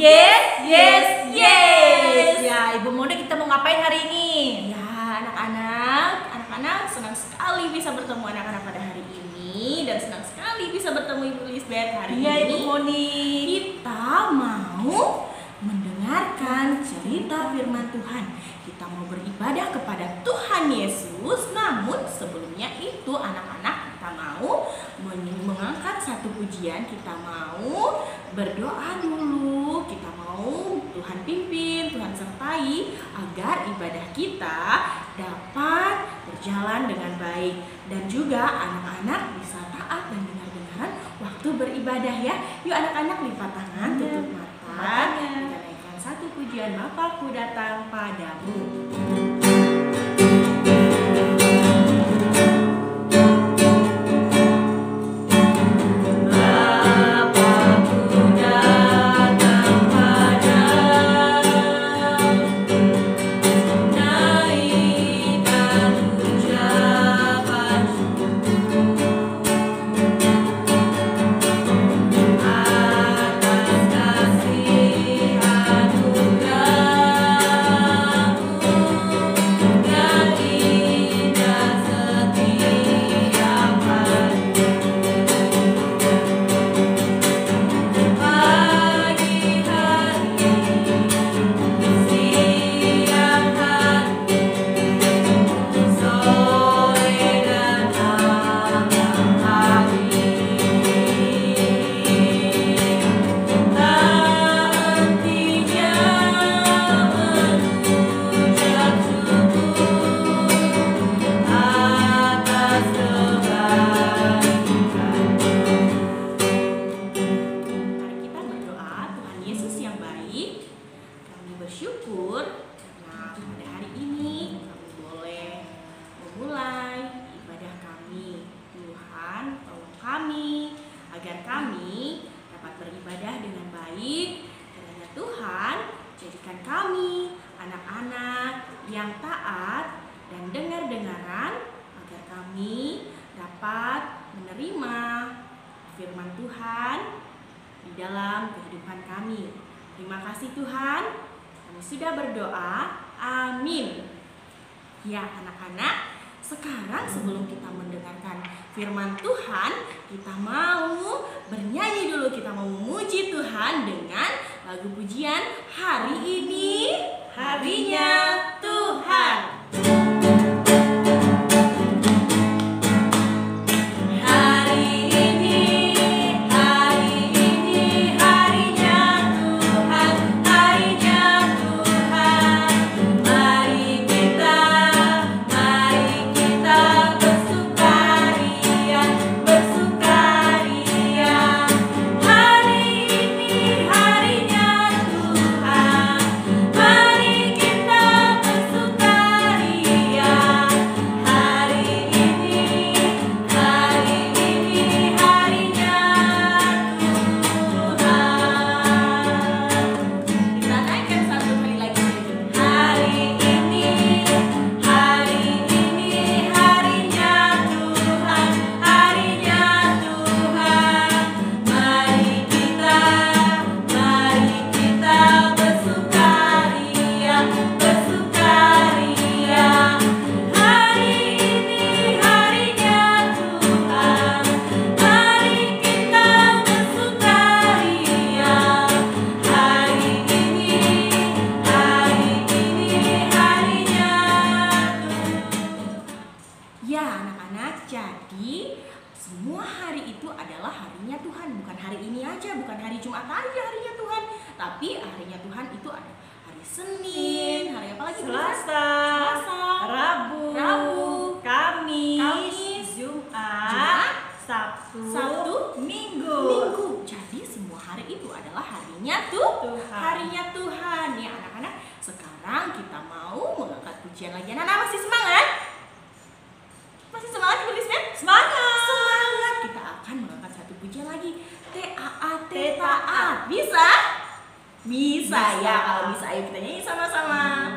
Yes, yes, yes. Ya, Ibu Mode, kita mau ngapain hari ini? Ya, anak-anak senang sekali bisa bertemu anak-anak pada hari ini dan senang sekali bisa bertemu Ibu Lisbeth hari ini. Ibu Moni. Kita mau mendengarkan cerita firman Tuhan. Kita mau beribadah kepada Tuhan Yesus. Namun sebelumnya itu anak-anak, kita mau mengangkat satu pujian. Kita mau berdoa dulu. Kita mau Tuhan pimpin, Tuhan sertai agar ibadah kita dapat berjalan dengan baik. Dan juga anak-anak bisa taat dan dengar-dengaran waktu beribadah ya. Yuk anak-anak, lipat tangan, tutup mata. Kita naikkan satu pujian, Bapakku datang padamu. Bersyukur karena pada hari ini kami boleh memulai ibadah kami. Tuhan, tolong kami agar kami dapat beribadah dengan baik. Kiranya Tuhan jadikan kami anak-anak yang taat dan dengar-dengaran agar kami dapat menerima firman Tuhan di dalam kehidupan kami. Terima kasih Tuhan. Kami sudah berdoa, amin. Ya anak-anak, sekarang sebelum kita mendengarkan firman Tuhan, kita mau bernyanyi dulu. Kita mau memuji Tuhan dengan lagu pujian Hari Ini Harinya Tuhan. Jadi semua hari itu adalah harinya Tuhan. Bukan hari ini aja, bukan hari Jumat aja harinya Tuhan. Tapi harinya Tuhan itu ada hari Senin, hari apa lagi? Selasa, Rabu, Kamis, Jumat, Sabtu, Minggu. Jadi semua hari itu adalah harinya Tuhan. Harinya Tuhan. Ya anak-anak, sekarang kita mau mengangkat pujian lagi. Anak-anak masih semangat? Masih semangat Ibu Lisbeth? Semangat. Kita akan mengangkat satu pujian lagi. T-A-A. Bisa? Bisa ya. Kalau bisa ayo kita nyanyi sama-sama.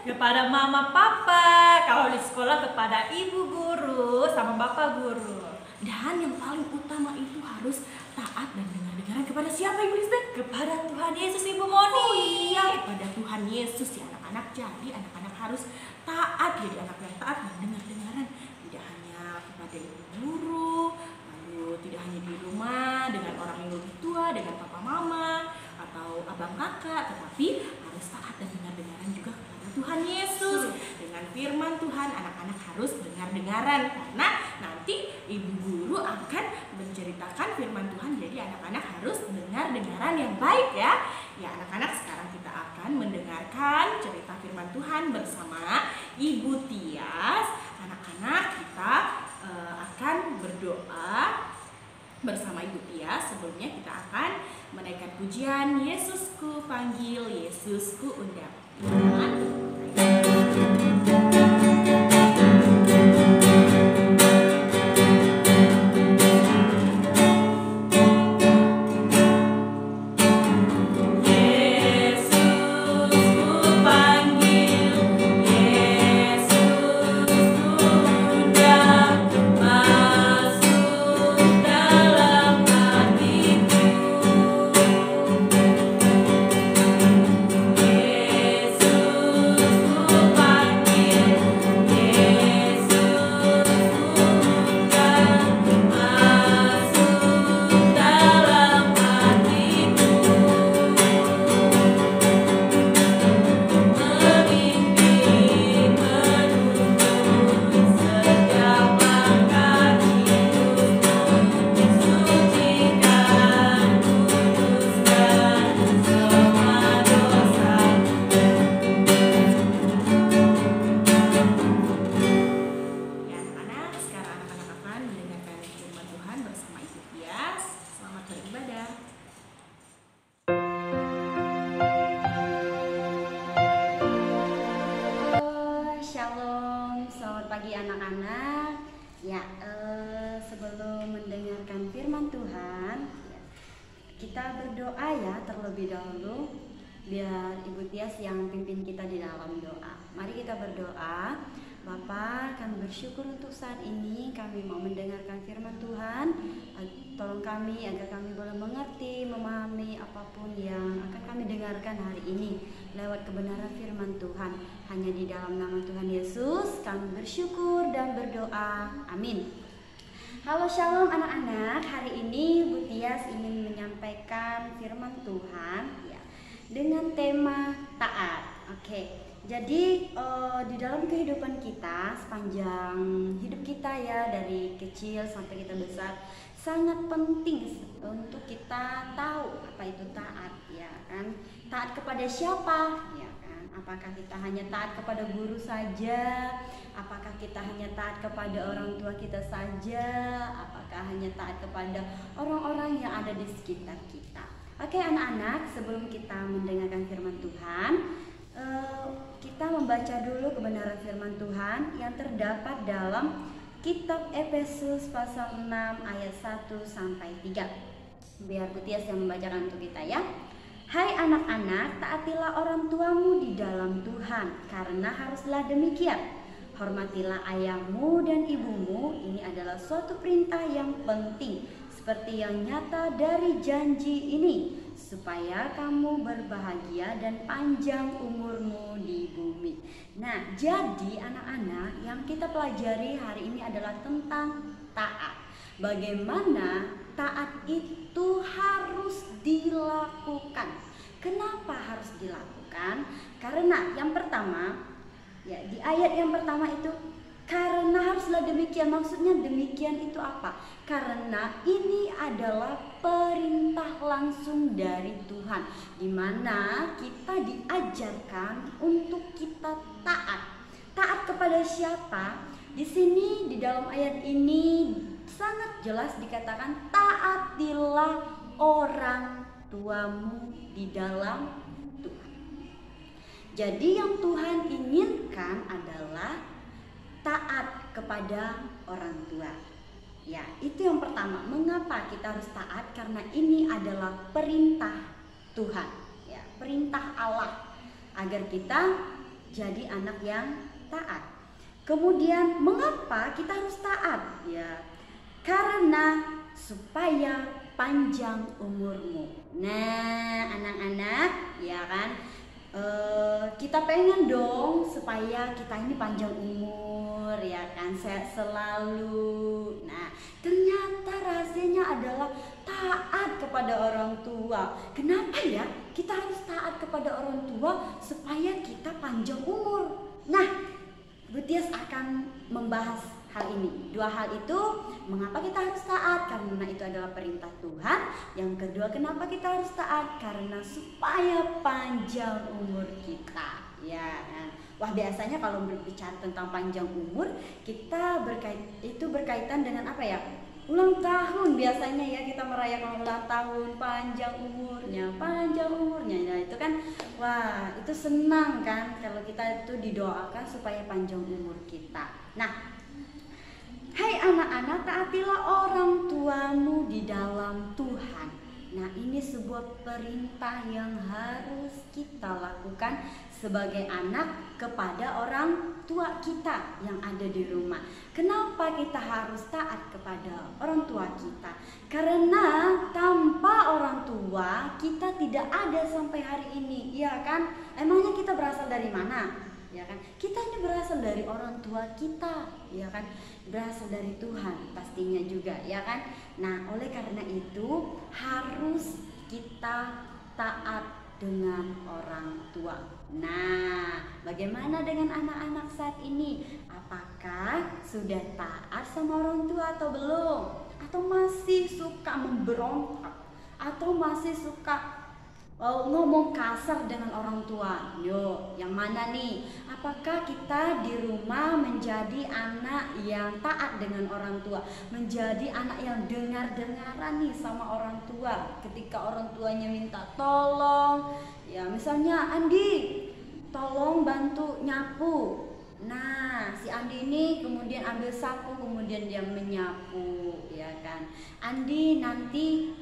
kepada mama papa, kalau di sekolah kepada ibu guru sama bapak guru. Dan yang paling utama itu harus taat dan dengar-dengaran kepada siapa Ibu Lisbeth? Kepada Tuhan Yesus, Ibu Moni. Oh iya, kepada Tuhan Yesus ya anak-anak. Jadi anak-anak harus taat, jadi anak yang taat dan dengar-dengaran. Tidak hanya kepada ibu guru, lalu tidak hanya di rumah dengan orang yang lebih tua, dengan papa mama atau abang kakak, tetapi harus taat dan dengar-dengaran juga kepada Tuhan Yesus. Dengan firman Tuhan, anak-anak harus dengar-dengaran karena nanti ibu guru akan menceritakan firman Tuhan. Jadi anak-anak harus dengar-dengaran yang baik ya. Ya anak-anak, sekarang kita akan mendengarkan cerita firman Tuhan bersama Ibu Tias. Anak-anak, kita akan berdoa bersama Ibu Tias. Sebelumnya kita akan menaikkan pujian Yesusku panggil, Yesusku undang. pagi anak-anak. Ya, sebelum mendengarkan firman Tuhan, kita berdoa ya terlebih dahulu. Biar Ibu Tias yang pimpin kita di dalam doa. Mari kita berdoa. Bapa, kami bersyukur untuk saat ini kami mau mendengarkan firman Tuhan. Tolong kami agar kami boleh mengerti, memahami apapun yang akan kami dengarkan hari ini lewat kebenaran firman Tuhan. Hanya di dalam nama Tuhan Yesus kami bersyukur dan berdoa. Amin. Halo Shalom anak-anak. Hari ini Bu Tias ingin menyampaikan firman Tuhan ya, dengan tema taat. Oke. Jadi di dalam kehidupan kita sepanjang hidup kita ya, dari kecil sampai kita besar, sangat penting untuk kita tahu apa itu taat ya kan. Taat kepada siapa ya kan? Apakah kita hanya taat kepada guru saja? Apakah kita hanya taat kepada orang tua kita saja? Apakah hanya taat kepada orang-orang yang ada di sekitar kita? Oke anak-anak, sebelum kita mendengarkan firman Tuhan, kita membaca dulu kebenaran firman Tuhan yang terdapat dalam kitab Efesus pasal 6 ayat 1 sampai 3. Biar Bu Tias yang membacakan untuk kita ya. Hai anak-anak, taatilah orang tuamu di dalam Tuhan, karena haruslah demikian. Hormatilah ayahmu dan ibumu, ini adalah suatu perintah yang penting, seperti yang nyata dari janji ini, supaya kamu berbahagia dan panjang umurmu di bumi. Nah, jadi anak-anak, yang kita pelajari hari ini adalah tentang taat. Bagaimana taat itu harus dilakukan. Kenapa harus dilakukan? Karena yang pertama, ya di ayat yang pertama itu, karena haruslah demikian. Maksudnya demikian itu apa? Karena ini adalah perintah langsung dari Tuhan, di mana kita diajarkan untuk kita taat. Taat kepada siapa? Di sini di dalam ayat ini sangat jelas dikatakan, taatilah orang tuamu di dalam Tuhan. Jadi yang Tuhan inginkan adalah taat kepada orang tua. Ya, itu yang pertama. Mengapa kita harus taat? Karena ini adalah perintah Tuhan, ya, perintah Allah, agar kita jadi anak yang taat. Kemudian mengapa kita harus taat? Ya, karena supaya panjang umurmu. Nah, anak-anak, ya kan, kita pengen dong supaya kita ini panjang umur, ya kan, sehat selalu. Nah, ternyata rahasianya adalah taat kepada orang tua. Kenapa ya kita harus taat kepada orang tua supaya kita panjang umur? Nah, Bu Tias akan membahas hal ini. Dua hal itu, mengapa kita harus taat? Karena itu adalah perintah Tuhan. Yang kedua, kenapa kita harus taat? Karena supaya panjang umur kita. Ya, wah, biasanya kalau berbicara tentang panjang umur, kita berkaitan dengan apa ya? Ulang tahun biasanya ya, kita merayakan ulang tahun, panjang umurnya. Nah, itu kan, wah, itu senang kan kalau kita itu didoakan supaya panjang umur kita. Nah, hai anak-anak, taatilah orang tuamu di dalam Tuhan. Nah, ini sebuah perintah yang harus kita lakukan sebagai anak kepada orang tua kita yang ada di rumah. Kenapa kita harus taat kepada orang tua kita? Karena tanpa orang tua kita tidak ada sampai hari ini, ya kan? Emangnya kita berasal dari mana? Ya kan? Kita ini berasal dari orang tua kita, ya kan? Berasal dari Tuhan pastinya juga, ya kan? Nah, oleh karena itu harus kita taat dengan orang tua. Nah, bagaimana dengan anak-anak saat ini? Apakah sudah taat sama orang tua atau belum? Atau masih suka memberontak? Atau masih suka ngomong kasar dengan orang tua? Yo, yang mana nih? Apakah kita di rumah menjadi anak yang taat dengan orang tua, menjadi anak yang dengar-dengaran nih sama orang tua ketika orang tuanya minta tolong? Ya, misalnya Andi, tolong bantu nyapu. Nah, si Andi ini kemudian ambil sapu, kemudian dia menyapu, ya kan? Andi nanti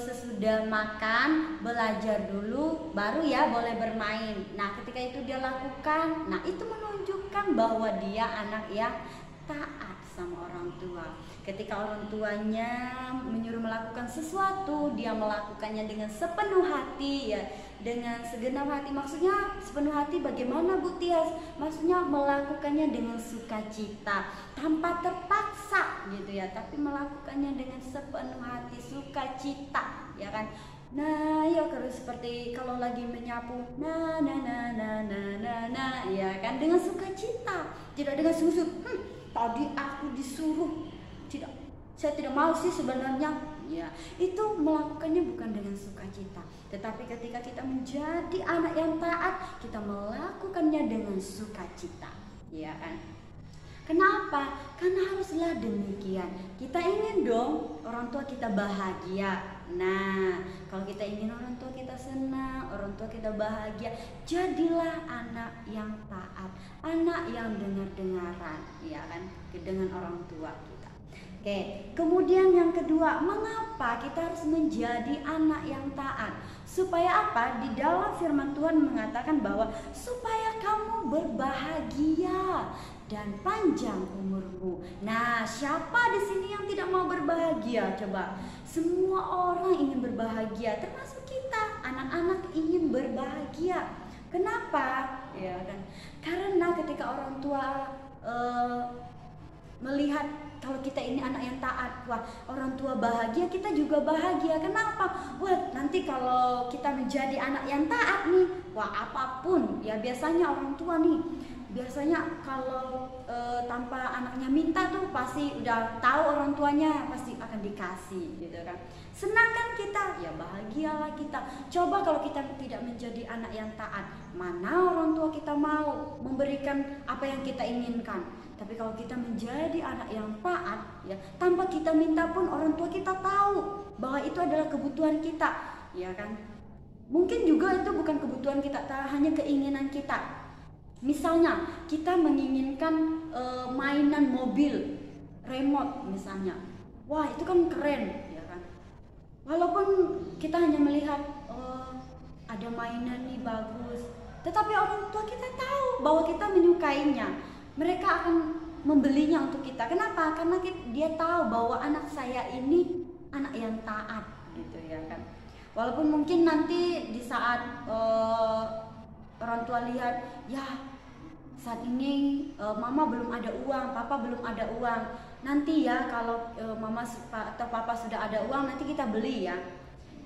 sesudah makan belajar dulu baru ya boleh bermain. Nah, ketika itu dia lakukan, nah itu menunjukkan bahwa dia anak yang taat sama orang tua. Ketika orang tuanya menyuruh melakukan sesuatu, dia melakukannya dengan sepenuh hati, ya, dengan segenap hati. Maksudnya sepenuh hati bagaimana, Bu Tias? Maksudnya melakukannya dengan sukacita, tanpa terpaksa gitu ya, tapi melakukannya dengan sepenuh hati, sukacita, ya kan? Nah, ya terus seperti kalau lagi menyapu, nah, ya kan, dengan sukacita, tidak dengan sungguh-sungguh. Tadi aku disuruh, saya tidak mau sih sebenarnya. Ya, itu melakukannya bukan dengan sukacita. Tetapi ketika kita menjadi anak yang taat, kita melakukannya dengan sukacita, ya kan? Kenapa? Karena haruslah demikian. Kita ingin dong orang tua kita bahagia. Nah, kalau kita ingin orang tua kita senang, orang tua kita bahagia, jadilah anak yang taat, anak yang dengar-dengaran, ya kan, dengan orang tua kita. Oke, kemudian yang kedua, mengapa kita harus menjadi anak yang taat? Supaya apa? Di dalam firman Tuhan mengatakan bahwa supaya kamu berbahagia dan panjang umurmu. Nah, siapa di sini yang tidak mau berbahagia? Coba, semua orang ingin berbahagia, termasuk kita, anak-anak ingin berbahagia. Kenapa? Ya kan? Karena ketika orang tua melihat kalau kita ini anak yang taat, wah, orang tua bahagia, kita juga bahagia. Kenapa? Wah, nanti kalau kita menjadi anak yang taat nih, wah, apapun ya, biasanya orang tua nih, biasanya kalau tanpa anaknya minta tuh pasti udah tahu orang tuanya pasti akan dikasih, gitu kan. Senang kan kita? Ya, bahagialah kita. Coba kalau kita tidak menjadi anak yang taat, mana orang tua kita mau memberikan apa yang kita inginkan? Tapi kalau kita menjadi anak yang taat, ya, tanpa kita minta pun orang tua kita tahu bahwa itu adalah kebutuhan kita, ya kan? Mungkin juga itu bukan kebutuhan kita, hanya keinginan kita. Misalnya kita menginginkan mainan mobil remote misalnya, wah, itu kan keren, ya kan? Walaupun kita hanya melihat ada mainan nih bagus, Tetapi orang tua kita tahu bahwa kita menyukainya. Mereka akan membelinya untuk kita. Kenapa? Karena dia tahu bahwa anak saya ini anak yang taat gitu ya kan. Walaupun mungkin nanti di saat orang tua lihat, ya saat ini mama belum ada uang, papa belum ada uang. Nanti ya kalau mama atau papa sudah ada uang, nanti kita beli ya.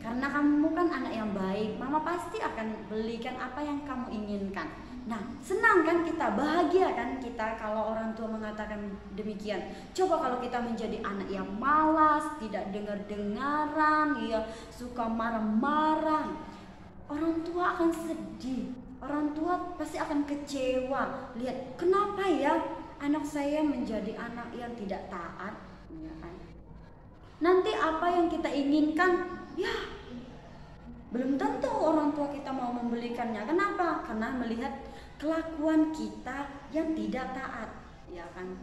Karena kamu kan anak yang baik, mama pasti akan belikan apa yang kamu inginkan. Nah, senang kan kita, bahagia kan kita kalau orang tua mengatakan demikian. Coba kalau kita menjadi anak yang malas, tidak dengar-dengaran, ya suka marah-marah, orang tua akan sedih. Orang tua pasti akan kecewa. Lihat, kenapa ya anak saya menjadi anak yang tidak taat, ya kan? Nanti apa yang kita inginkan, ya belum tentu orang tua kita mau membelikannya. Kenapa? Karena melihat kelakuan kita yang tidak taat, ya kan?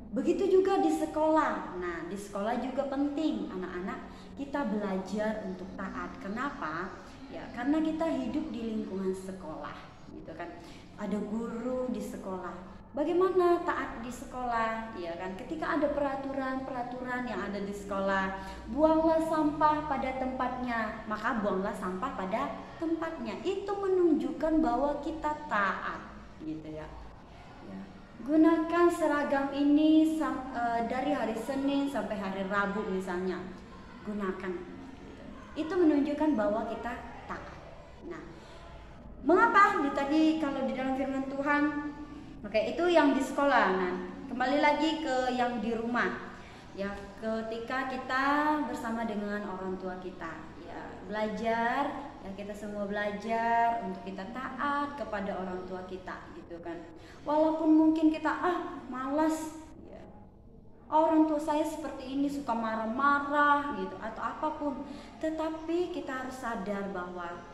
Begitu juga di sekolah. Nah, di sekolah juga penting anak-anak kita belajar untuk taat. Kenapa? Ya, karena kita hidup di lingkungan sekolah, gitu kan. Ada guru di sekolah. Bagaimana taat di sekolah, ya kan? Ketika ada peraturan-peraturan yang ada di sekolah, buanglah sampah pada tempatnya, maka buanglah sampah pada tempatnya. Itu menunjukkan bahwa kita taat, gitu ya. Gunakan seragam ini dari hari Senin sampai hari Rabu misalnya. Gunakan. Itu menunjukkan bahwa kita taat. Nah, mengapa tadi kalau di dalam firman Tuhan, oke, itu yang di sekolah. Nah, kembali lagi ke yang di rumah. Ya, ketika kita bersama dengan orang tua kita, ya belajar, ya kita semua belajar untuk kita taat kepada orang tua kita, gitu kan. Walaupun mungkin kita malas, ya, orang tua saya seperti ini, suka marah-marah gitu atau apapun, tetapi kita harus sadar bahwa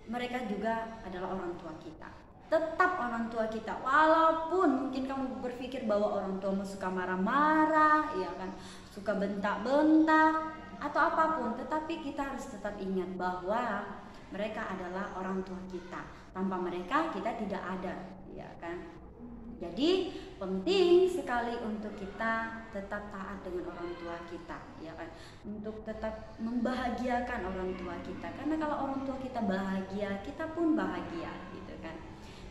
mereka juga adalah orang tua kita. Tetap orang tua kita, walaupun mungkin kamu berpikir bahwa orang tuamu suka marah-marah, ya kan, suka bentak-bentak atau apapun, tetapi kita harus tetap ingat bahwa mereka adalah orang tua kita. Tanpa mereka kita tidak ada, ya kan. Jadi penting sekali untuk kita tetap taat dengan orang tua kita, ya kan, untuk tetap membahagiakan orang tua kita. Karena kalau orang tua kita bahagia, kita pun bahagia, gitu kan.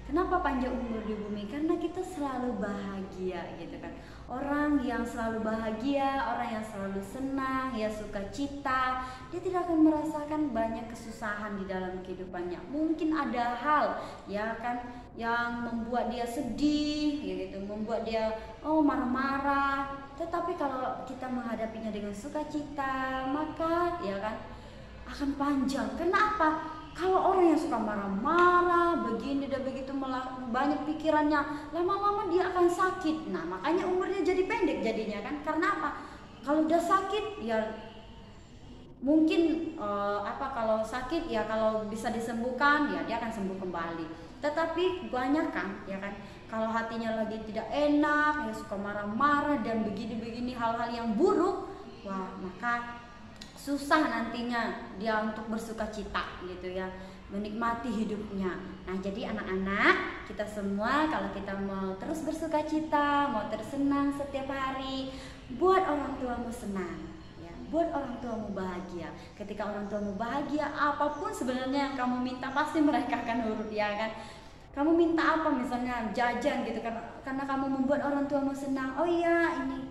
Kenapa panjang umur di bumi? Karena kita selalu bahagia, gitu kan. Orang yang selalu bahagia, orang yang selalu senang, ya sukacita, dia tidak akan merasakan banyak kesusahan di dalam kehidupannya. Mungkin ada hal, ya kan, yang membuat dia sedih, ya gitu, membuat dia marah-marah. Tetapi kalau kita menghadapinya dengan sukacita, maka ya kan akan panjang. Kenapa? Kalau orang yang suka marah-marah, begini dan begitu, banyak pikirannya, lama-lama dia akan sakit. Nah, makanya umurnya jadi pendek jadinya kan. Karena apa? Kalau udah sakit, ya mungkin kalau sakit ya kalau bisa disembuhkan, ya dia akan sembuh kembali. Tetapi banyak kan, ya kan, kalau hatinya lagi tidak enak, ya suka marah-marah dan begini-begini hal-hal yang buruk, wah maka susah nantinya dia untuk bersukacita, gitu ya, menikmati hidupnya. Nah, jadi anak-anak kita semua, kalau kita mau terus bersukacita, mau tersenang setiap hari, buat orang tuamu senang, ya, buat orang tuamu bahagia. Ketika orang tuamu bahagia, apapun sebenarnya yang kamu minta pasti mereka akan nurut, ya kan. Kamu minta apa, misalnya jajan gitu kan, karena kamu membuat orang tuamu senang. Oh iya, ini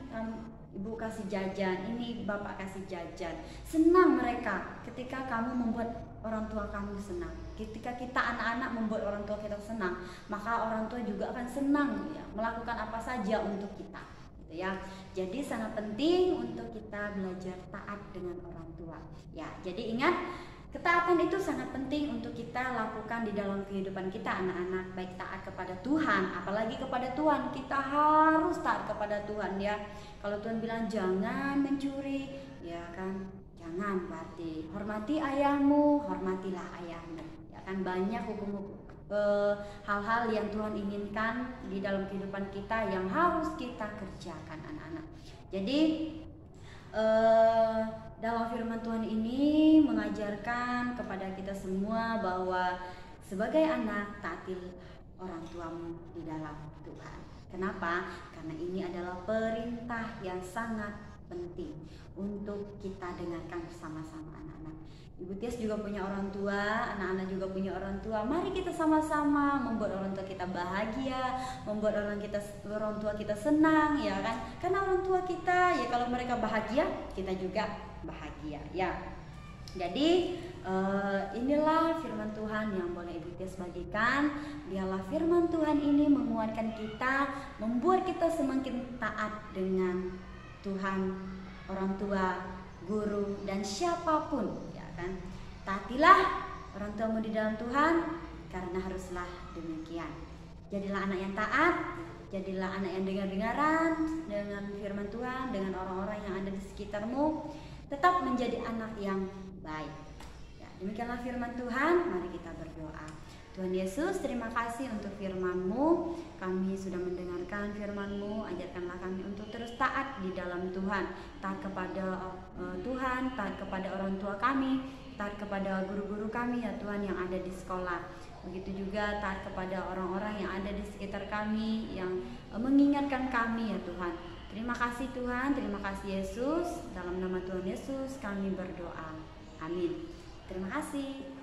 ibu kasih jajan, ini bapak kasih jajan. Senang mereka ketika kamu membuat orang tua kamu senang. Ketika kita anak-anak membuat orang tua kita senang, maka orang tua juga akan senang, ya, melakukan apa saja untuk kita, gitu ya. Jadi sangat penting untuk kita belajar taat dengan orang tua, ya. Jadi ingat, ketaatan itu sangat penting untuk kita lakukan di dalam kehidupan kita, anak-anak. Baik taat kepada Tuhan, apalagi kepada Tuhan. Kita harus taat kepada Tuhan, ya. Kalau Tuhan bilang jangan mencuri, ya kan, jangan, berarti hormati ayahmu, hormatilah ayahmu, ya kan. Banyak hukum-hukum, hal-hal yang Tuhan inginkan di dalam kehidupan kita yang harus kita kerjakan, anak-anak. Jadi dalam firman Tuhan ini mengajarkan kepada kita semua bahwa sebagai anak, taati orang tuamu di dalam Tuhan. Kenapa? Karena ini adalah perintah yang sangat penting untuk kita dengarkan bersama-sama anak-anak. Ibu Tias juga punya orang tua, anak-anak juga punya orang tua. Mari kita sama-sama membuat orang tua kita bahagia, membuat orang tua kita senang, ya kan? Karena orang tua kita, ya kalau mereka bahagia, kita juga bahagia, ya. Jadi inilah firman Tuhan yang boleh Ibu Tias bagikan. Biarlah firman Tuhan ini menguatkan kita, membuat kita semakin taat dengan Tuhan, orang tua, guru, dan siapapun, ya kan. Taatilah orang tuamu di dalam Tuhan, karena haruslah demikian. Jadilah anak yang taat, jadilah anak yang dengar-dengaran dengan firman Tuhan, dengan orang-orang yang ada di sekitarmu. Tetap menjadi anak yang baik. Ya, demikianlah firman Tuhan. Mari kita berdoa. Tuhan Yesus, terima kasih untuk firman-Mu. Kami sudah mendengarkan firman-Mu. Ajarkanlah kami untuk terus taat di dalam Tuhan. Taat kepada Tuhan, taat kepada orang tua kami, taat kepada guru-guru kami, ya Tuhan, yang ada di sekolah. Begitu juga taat kepada orang-orang yang ada di sekitar kami, yang mengingatkan kami, ya Tuhan. Terima kasih Tuhan, terima kasih Yesus. Dalam nama Tuhan Yesus kami berdoa. Amin. Terima kasih.